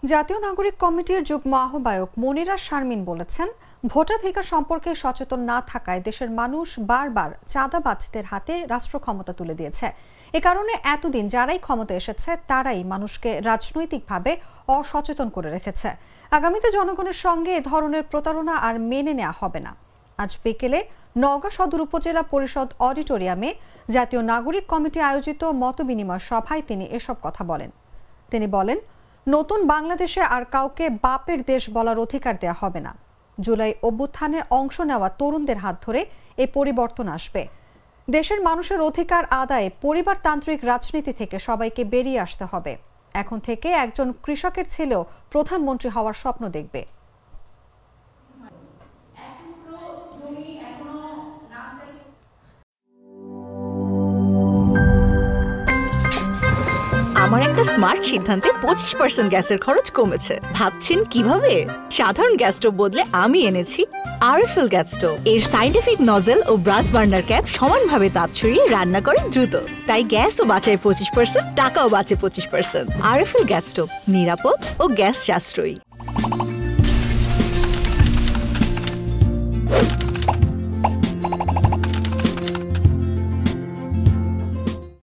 জাতীয় নাগরিক কমিটির যুগ্ম আহ্বায়ক মনিরা শারমিন বলেছেন, ভোটাধিকার সম্পর্কে সচেতন না থাকায় দেশের মানুষ বারবার চাঁদাবাজদের হাতে রাষ্ট্র ক্ষমতা তুলে দিয়েছে। এ কারণে এতদিন যারাই ক্ষমতা এসেছে তারাই মানুষকে রাজনৈতিকভাবে অসচেতন করে রেখেছে। আগামীতে জনগণের সঙ্গে এ ধরনের প্রতারণা আর মেনে নেওয়া হবে না। আজ বিকেলে নওগাঁ সদর উপজেলা পরিষদ অডিটোরিয়ামে জাতীয় নাগরিক কমিটি আয়োজিত মতবিনিময় সভায় তিনি এসব কথা বলেন। তিনি বলেন, নতুন বাংলাদেশে আর কাউকে বাপের দেশ বলার অধিকার দেয়া হবে না। জুলাই অভ্যুত্থানে অংশ নেওয়া তরুণদের হাত ধরে এই পরিবর্তন আসবে। দেশের মানুষের অধিকার আদায়ে পরিবারতান্ত্রিক রাজনীতি থেকে সবাইকে বেরিয়ে আসতে হবে। এখন থেকে একজন কৃষকের ছেলেও প্রধানমন্ত্রী হওয়ার স্বপ্ন দেখবে। আমার একটা স্মার্ট সিদ্ধান্তে 25% গ্যাসের খরচ কমেছে। ভাবছেন কিভাবে? সাধারণ গ্যাস স্টোভ বদলে আমি এনেছি আরএফএল গ্যাস স্টোভ। এর সাইন্টিফিক নজল ও ব্রাস বার্নার ক্যাপ সমানভাবে তাপ ছড়িয়ে রান্না করে দ্রুত, তাই গ্যাসও বাঁচায় 25%, টাকাও বাঁচে 25%। আরএফএল গ্যাস স্টোভ নিরাপদ ও গ্যাস সাশ্রয়ী।